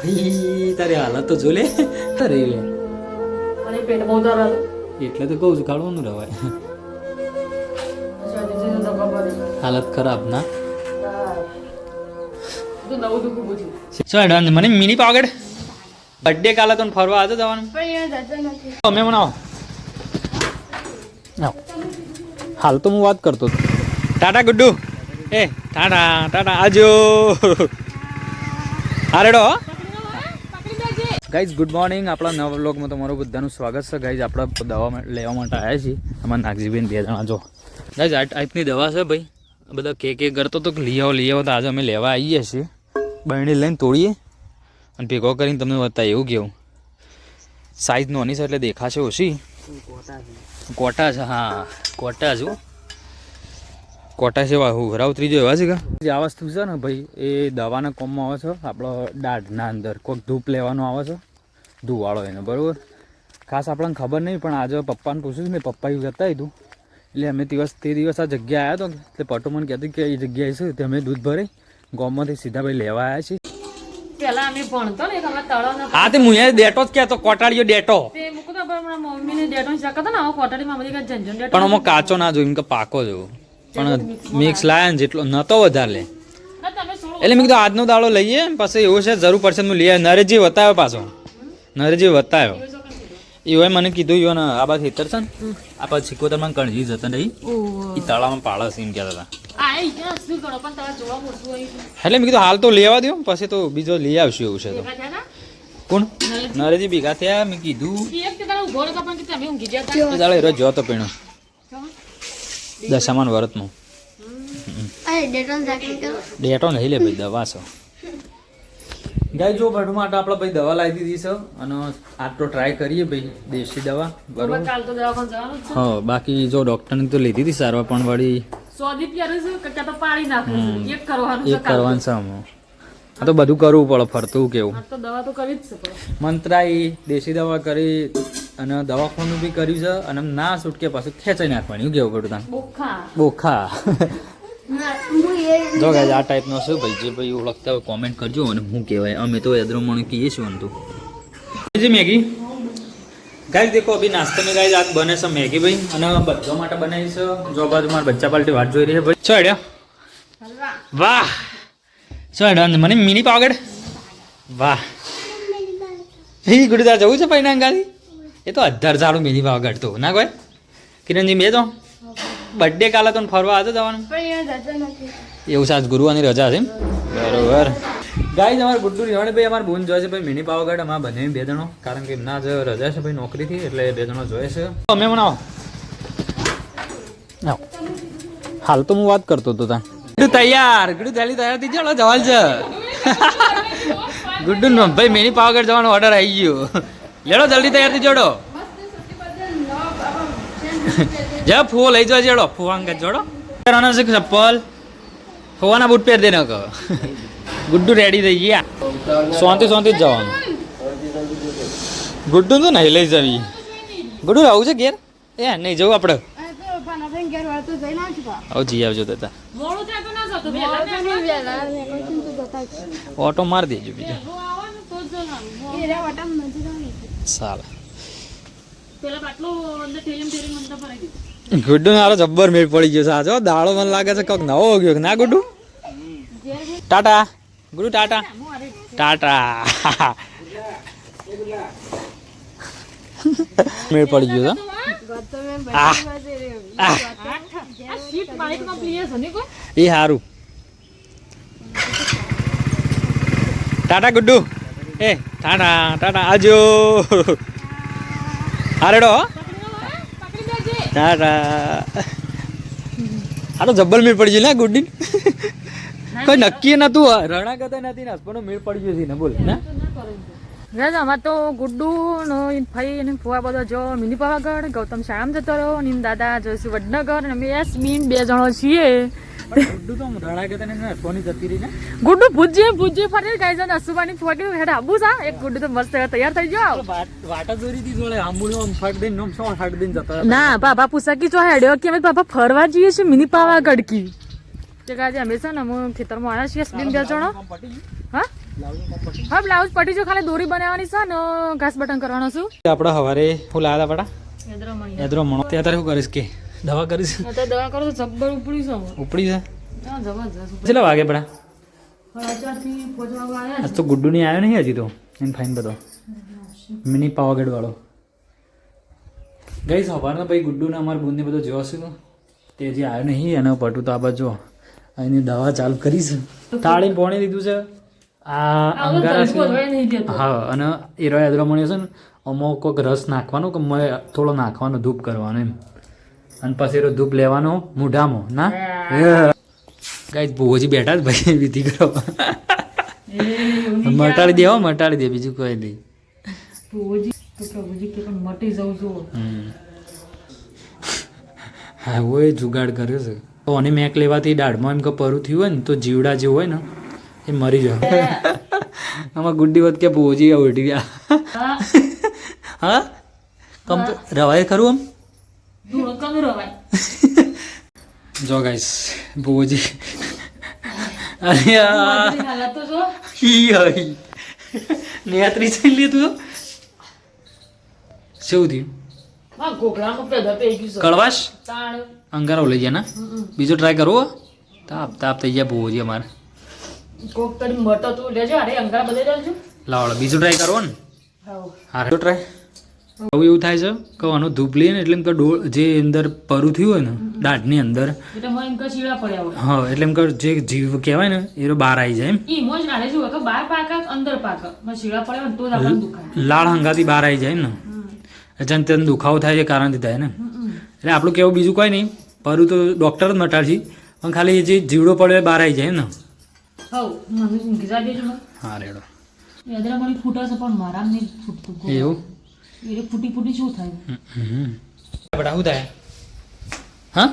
તારી હાલત તો જો લે અરે અને પેટ બહુ દર્દ એટલે તો કહું છું કાઢવાનું રવાય હાલત ખરાબ ના તો નવું દુખું પૂછ્યું શું એડવાન્સ મને મિની પાવગઢ બર્થડે કાલે તો ફરવા આજે જવાનું તમે બનાવો આવો. હાલ તો હું વાત કરતો હતો ટાટા ગુડ્ડુ એ ટાટા ટાટા આજો હારેડો ગાઈઝ ગુડ મોર્નિંગ આપણા નવા વ્લોગમાં તમારું બધાનું સ્વાગત છે ગાઈઝ આપણે દવા લેવા માટે આવ્યા છીએ અમારા નાગજીબેન 2 જણા જો ગાઈઝ આ ટાઈપની દવા છે ભાઈ બધા કે કરતો તો લઈ આવો તો આજે અમે લેવા આવીએ છીએ બરણી લઈને તોડીએ અને ભેગો કરીને તમને બતાવીએ એવું કેવું સાઈઝ નાની છે એટલે દેખાશે ઓછી કોટા છે હા કોટા છું કોટા છે હુરાવ ત્રીજો એવા છે કે આ વસ્તુ છે ને ભાઈ એ દવાના કોમમાં આવે છે આપણો દાઢના અંદર કોઈક ધૂપ લેવાનો આવે છે ધૂવાળો એને બરાબર ખાસ આપણને ખબર નહીં પણ આજે પપ્પાને પૂછ્યું મેં પપ્પાએ બતાવ્યું હતું એટલે અમે તે દિવસ આ જગ્યાએ આવ્યો હતો એટલે પટો મને કહેતું કે એ જગ્યાએ છે તે અમે દૂધ ભરી ગામમાંથી સીધા ભાઈ લેવા આવ્યા છીએ પેલા અમે ભણતો ને અમે તળાવના હા તે હું ડેટો જ કહેતો કોટાળીયો ડેટો તે મુકતા પર મારા મમ્મીને ડેટો શકાતો ને આવો કોટડીમાં બધી કઈ ઝંઝણ ડેટો પણ આમાં કાચો ના જોયું કે પાકો જોવો પણ મિક્સ લાયા ને જેટલો નતો વધારે લે ના તમે સોળો એટલે મેં કીધું આજનો દાડો લઈએ પછી એવું છે જરૂર પડશે હું લઈએ નરેશજી બતાવ્યો પાછો નરેશજી બતાવ્યો એવો મને કીધું એવો ને આ બાદ હેતર છે ને આ બાદ સિકોતરમાં કણજી જતા નહીં એ તળાવમાં પાળસ એમ કહેતા હતા આ ઈ શું કરો પણ તમે જોવા મોટું હોય એટલે મેં કીધું હાલ તો લેવા દો પછી તો બીજો લઈ આવશું એવું છે તો ભેગા થયા કોણ નરેશજી ભેગા થયા મેં કીધું ને એક કે તારા ઉભો રહેતો પણ કે તમે ઊંઘી ગયા હતા એ દાડે રોજ જો તો પીણો દશામાન વરતનું ડેટો નહીં લે ભાઈ દવા છે ગાય જો ભરવા માટે આપણે ભાઈ દવા લાવી દીધી છે અને આ તો ટ્રાય કરીએ ભાઈ દેશી દવા બરોબર કાલ તો દવાખાને જવાનું જ છે હા બાકી જો ડૉક્ટરને તો લીધી હતી સારવાર પણ વળી સોદી પ્યારું છે કે તો પાડી નાખું એક કરવાનું છે એક કરવાનું છે આમાં આ તો બધું કરવું પડે ફરતું કેવું આ તો દવા તો કરવી જ છે પણ મંત્રાઈ દેશી દવા કરી અને દવાખાનું બી કર્યું છે અને ના છૂટકે પાછું ખેંચાઈ નાખવાની એવું કેવું પડ્યું બોખા બોખા જો ગાય આ ટાઈપનો છે ભાઈ જે ભાઈ ઓળખતા હોય કોમેન્ટ કરજો અને શું કહેવાય અમે તો યદ્રમણ કહીએ છીએ ને તો જે મેગી ગાય દેખો અભી નાસ્તે में गाइस आज बने છે મેગી ભાઈ અને બધા માટે બનાવી છે જો બાજુ મારા બચ્ચા પાર્ટી વાત જોઈ રહી છે ભાઈ છો આઈડિયા વાહ છો આઈડિયા મને મિની પાવગઢ વાહ એ ગુડદાર જવું છે ભાઈ નાંગાલી એ તો 18 સારું મિની પાવગઢ તો ના કોઈ કિરણજી બે તો બર્થડે કાલે તો ફરવા આજે જવાનું એવું છે આજ ગુરુવારની રજા છે બરોબર ગાય અમારે ગુડ્ડુ રિવાણી ભાઈ અમારે બોન જોયે છે ભાઈ મિની પાવાગઢ અમારા બંને 2 જણો કારણ કે એમના જ રજા છે ભાઈ નોકરીથી એટલે 2 જણો જોઈએ છે અમે બનાવો આવો હાલ તો હું વાત કરતો હતો ત્યાં ગુડ્ડુ તૈયાર ગુડ્ડુ જલ્દી તૈયાર થઈ જાઓ જવાલ છે ગુડ્ડુ ભાઈ મિની પાવાગઢ જવાનો ઓર્ડર આવી ગયો લેડો જલ્દી તૈયાર થઈ જોડો જા ફૂવો લઈ જવા જેડો ફુવાંગા જોડો પહેરવાના છે ચપ્પલ ફુવાના બૂટ પહેર દેને કહો ગુડ્ડુ રેડી થઈ ગયા શાંતિ જ જવાનું ગુડ્ડુ તો નહીં લઈ જવી ગુડ્ડુ આવું છે ઘેર એ નહીં જવું આપણે આવું જી આવજો દાદા મોડું થાય તો ના જતો પહેલા ઓટો મારી દેજો બીજો આવવાનું તો જ જવાનું સારા પેલા બાટલો અંદર ઠેલીમ અંદર ભરાઈ દીધું ગુડ્ડુ મારો જબ્બર મેળ પડી ગયો છે આજો દાડો મને લાગે છે કોક નવો ગયો ના ગુડ્ડુ ટાટા ગુડ્ડુ ટાટા ટાટા મેળ પડી ગયો છે એ સારું ટાટા ગુડ્ડુ એ ટાટા ટાટા આજો હારેડો ટાટા આ તો જબ્બર મેળ પડી ગયો ને ગુડ્ડી કોઈ નક્કી નતું રણા કરતા નથી ને હસબન્ડનો મેળ પડી ગયો છે ને બોલ ને ગાઈસ અમાર તો ગુડ્ડુ નો ભાઈ અને ફુવા બધા જો મિની પાવાગઢ ગૌતમ શામ જતો રહ્યો અને દાદા જોઈશું વડનગર અને અમે યસ્મીન 2 જણો છીએ ગુડ્ડુ તો રણા કરતા ને સોની જતી રહી ને ગુડ્ડુ પૂજ્ય ફરે ગાઈસ અને અસુબાની ફુવા કે હેડ આબુ સા એક ગુડ્ડુ તો મસ્ત તૈયાર થઈ ગયો વાટા દોરી દી જોડે આમુલો ફાટ દઈને નોમ સો ફાટ દઈને જતા ના બાબા પૂછા કી જો હેડ્યો કે અમે બાબા ફરવા જઈએ છીએ મિની પાવાગઢ કી તે ગાજે અમે છે ને હું ખેતરમાં આવ્યા છીએ યસ્મીન 2 જણો હા હા બ્લાઉઝ પટી જો ખાલી દોરી બનાવવાની છે ને ઘાસ બટન કરવાનો છું આપણે સવારે હું લાવ્યા હતા યદ્રમણી યાદરો મણો ત્યાં તારે શું કરીશ કે દવા કરીશ તો દવા કરો તો જબ્બર ઉપડી છે ઉપડી છે હા જબરજસ્ત કેટલા વાગે પડા 4 થી 5 વાગે આયા આજ તો ગુડ્ડુ ની આવ્યો નહીં હજી તો એને ફાઇન બધો મિની પાવાગઢ વાળો ગઈ સવારના ભાઈ ગુડ્ડુને અમારા બુનને બધો જોયો છે તે હજી આવ્યો નહીં અને પટું તો આ બાજુ એની દવા ચાલુ કરી છે તાળીને પોણી દીધું છે આ અંગારા છે હા અને એરો યાદરામણી છે ને અમુક કોઈક રસ નાખવાનો કે થોડો નાખવાનો ધૂપ કરવાનો એમ અને પછી એનો ધૂપ લેવાનો મૂઢામાં ના ગાઈસ ભોજી બેઠા જ ભાઈ વિધિ કરો મટાડી દે બીજું કોઈ નહીં હા હોય જુગાડ કર્યો છે તો અને મેક લેવાથી દાઢમાં એમ કે પરું થયું હોય ને તો જીવડા જે હોય ને એ મરી જાય આમાં ગુડ્ડી વત કે ભોજી ઉઠી ગયા હા રવાય ખરું આમ જો ગાઈસ ભોજી અરે નેત્રી થઈ લીધું શું થયું કડવાશ અંગારો લઈ ગયા ના બીજો ટ્રાય કરવો તાપ તાપ થઈ ગયા ભોજી અમારે લાવડો બીજો ટ્રાય કરવો ને હા ટ્રાય હવે એવું થાય છે કે આનો ધૂપ લઈએ ને એટલે એમ કે જે અંદર પરું થયું હોય ને દાઢની અંદર હા એટલે એમ કે જે જીવ કહેવાય ને એ બહાર આવી જાય એમ લાળ હંગાથી બહાર આવી જાય ને એટલે તેને દુખાવો થાય છે કારણથી થાય ને એટલે આપણું કેવું બીજું કોઈ નહીં પરું તો ડૉક્ટર જ મટાડશે પણ ખાલી જે જીવડો પડ્યો એ બહાર આવી જાય ને હા રેડો એવું ફૂટી શું થાય બડા શું થાય હા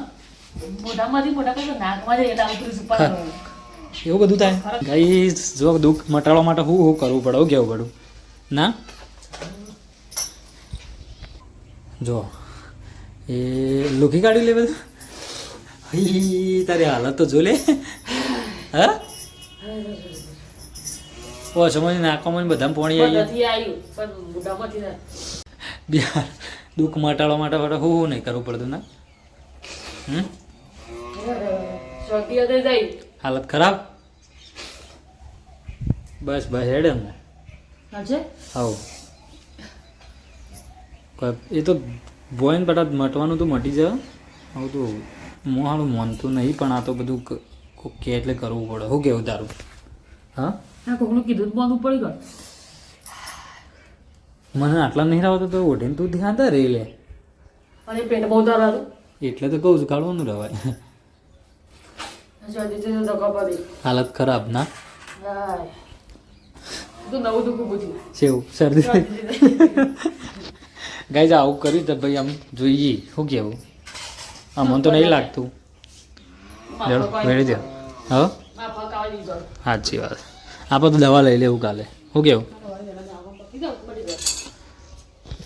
એવું બધું થાય ગાઈસ જો દુઃખ મટાડવા માટે હું કરવું પડે હું કેવું પડું ના જો એ લુખી કાઢી લે બધું તારી હાલત તો જો લે હા ઓ સમજ નાખવામાં બધા પોણી બિહાર દુઃખ મટાડવા માટે હું નહીં કરવું પડતું ના હાલત ખરાબ બસ બસ હેડે ને આવ એ તો બોયન બટા મટવાનું તો મટી જાય આવું તો મોહાળું માનતું નહીં પણ આ તો બધું કે એટલે કરવું પડે શું કેવું તારું હા કીધું બાંધવું પડી ગયું મને આટલા નહીં આવતો તો ઓઢીને તું ધ્યાન દે રે લે અને પેટ બહુ દરારું એટલે તો કહું છું કાઢવાનું રવાય હાલત ખરાબ ના સેવું શરદી ગાઈઝ આવું કર્યું તો ભાઈ આમ જોઈએ શું કેવું આમ મને તો નહીં લાગતું વેળી દે હા સાચી વાત આપણે તો દવા લઈ લેવું કાલે શું કેવું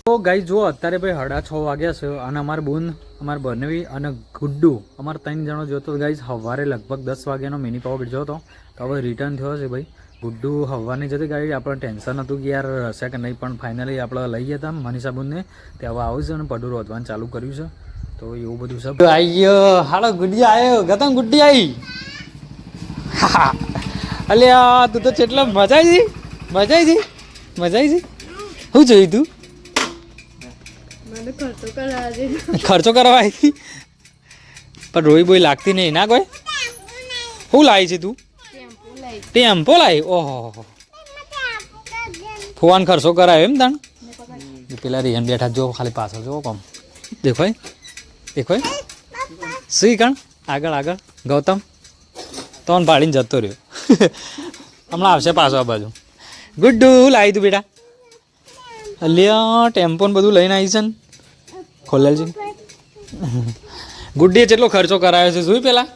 તો ગાઈઝ જો અત્યારે ભાઈ 6:30 વાગ્યા છે અને અમારા બોન અમારા બનવી અને ગુડ્ડુ અમારા 3 જણો જોતો ગાઈઝ સવારે લગભગ 10 વાગ્યાનો મિની પાવર જોતો તો હવે રિટર્ન થયો છે ભાઈ ગુડ્ડુ હવાની જતી ગાડી આપણને ટેન્શન હતું કે યાર હશે કે નહીં પણ ફાઇનલી આપણે લઈ ગયા હતા મનીષાબુનને તે હવે આવ્યું છે અને પડું રોધવાનું ચાલુ કર્યું છે તો એવું બધું છે આયો હાલો ગુડ્ડી આવ્યો ગતમ ગુડ્ડી આવી અલ્યા તું તો કેટલા મજા આવી શું જોયું તું ખર્ચો કરવા આવી પણ રોઈ બોઈ લાગતી નહીં ના કોઈ શું લાવી છે તું ટેમ્પો લાવી ઓહો ફુવાન ખર્ચો કરાયો એમ તાણ પેલા રિયન બેઠા જો ખાલી પાછળ જો કોમ દેખોય સુઈ કણ આગળ ગૌતમ તોન પાડીને જતો રહ્યો હમણાં આવશે પાછો આ બાજુ ગુડ્ડુ લાવી તું બેટા અલ્યા ટેમ્પો ને બધું લઈને આવી છે ને ખોલેલજી ગુડ્ડીએ કેટલો ખર્ચો કરાયો છે જોઈ પેલા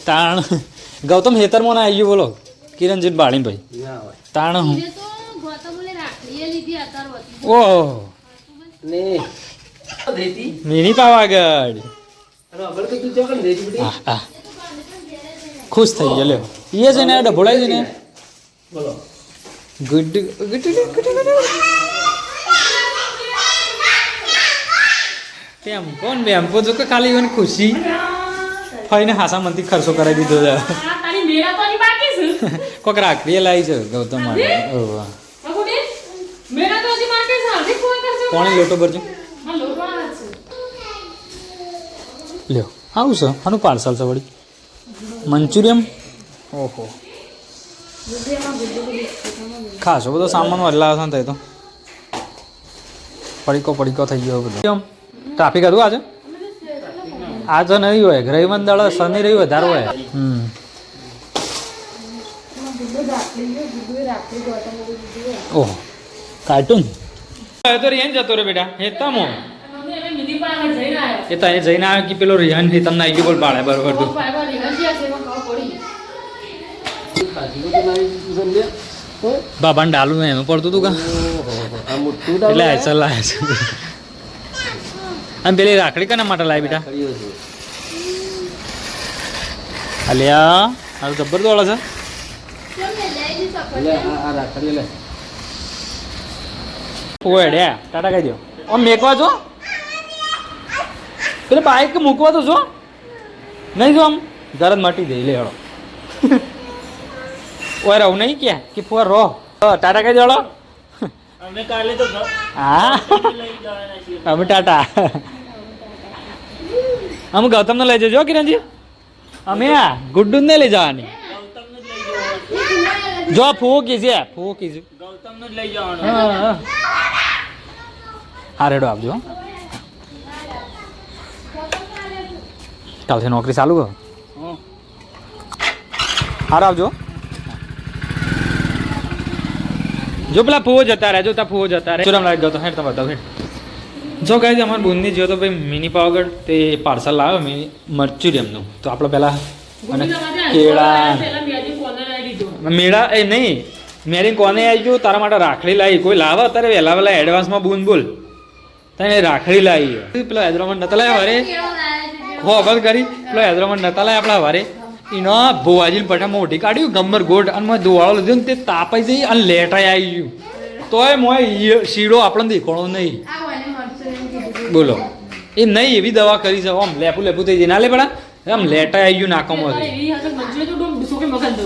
તાણ ગૌતમ હેતરમાં ના આવી ગયું બોલો કિરણજીત બાળીભાઈ તાણ હું ઓહો મિની પાવાગઢ ખુશ થઈ ગયો લ્યો એ છે ને ડભોળાઈ છે ને ગુડ ટેમ્પો ને બેમ્પો જો કે ખાલી એને ખુશી ફઈને હાસા મનથી ખર્ચો કરાવી દીધો છે તારી મેળા તો હજી બાકી છે કોક રાખડી લાવી છે ગૌતમ માટે ઓહ અગુડી મેળા તો હજી બાકી છે હજી કોઈ કરશે કોણે લોટો ભરજો હા લોટવાના છે લ્યો આવું છે આનું પાર્સલ છે વળી મંચુરિયમ ઓહો ખાસો બધો સામાન બદલાવ છે ને તો પડીકો થઈ ગયો બધો કેમ ટ્રાફિક હતું આજે આજે નહીં હોય રવિવાર દાડો શનિ રવિ વધારે હોય ઓહો કાર્ટૂન તો રિયાન જતો રે બેટા હે તમો મમ્મી અમે મિની પર આગળ જઈને આવ્યો એ તો એ જઈને આવ્યો કે પેલો રિહાન થી તમને આવી ગયો બોલ પાડે બરોબર તું પાપા રિહર્સલ છે એમાં ખબર પડી બાબાને ડાલું એમાં પડતું તું કા એટલે ચાલ અને પેલી રાખડી કના માટે લાવી બેટા અલ્યા આ જબ્બર દોડે છે ઓડ્યા ટાટા કહી દો આમ મેકવા છો પેલે બાઈક મૂકવા તો છો નહીં જો આમ ઘર જ મટી દઈ લે હળો ઓય રહું નહીં ક્યાં કે ફોર રહો ટાટા કહી દેડો અમે કાલે તો હા લઈ જવાના છીએ અમે ટાટા અમે ગૌતમને લઈ જજો કિરણજી અમે આ ગુડ્ડુ ને લઈ જવાની ગૌતમને જ લઈ જવાનું જો ફૂવો કીજે ગૌતમને જ લઈ જવાનું હા રેડો આપજો હો. કાલથી નોકરી ચાલુ કર હારો આવજો જો પેલા ફૂવો જતા રહે જો તા ફૂવો જતા રહે ચોરામ લાગી ગયો તો હેડ તો બતાવ હેડ જો કહે અમારે બુંદી જો તો ભાઈ મિની પાવાગઢ તે પાર્સલ લાવ્યો મિની મર્ચ્યુરિયમનું તો આપણે પહેલાં અને કેળા પેલા મેજી કોને લઈ દીધો મેળા એ નહીં મેરી કોને આવી ગયું તારા માટે રાખડી લાવી કોઈ લાવે અત્યારે વહેલા એડવાન્સમાં બૂન બોલ તને રાખડી લાવી પેલો હૈદરાબાદ નતા લાવ્યા વારે ખબર કરી પેલો હૈદરાબાદ નતા લાવ્યા આપણા વારે એનો ભોવાજીને પઠા મોટી કાઢ્યું ગમ્બર ગોડ અને મેં દોવાળો લીધો ને તે તાપાઈ જઈ અને લેટાઈ આવી ગયું તોય મોય શીડો આપણને દેખાણો નહીં બોલો એ નહીં એવી દવા કરી છે આમ લેપુ થઈ જાય ના લે પડા આમ લેટાઈ આવી ગયું નાકોમાંથી એવી હશે મંચુરિયન તો ડોમ સોકે મગન દો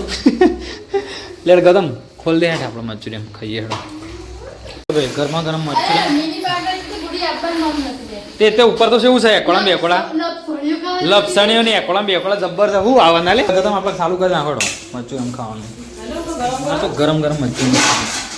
લેટ ગદમ ખોલ દે હેઠ આપણે મંચુરિયન ખાઈએ હેડો ભાઈ ગરમા ગરમ મંચુરિયન તે ઉપર તો શું છે એકોળા બે એકોળા લપસણીઓ ને એકોળા બે એકોળા જબ્બર છે હું આવવાના લે ગદમ આપણે ચાલુ કરી નાખો મંચુરિયન ખાવાનું તો ગરમ મંચુરિયન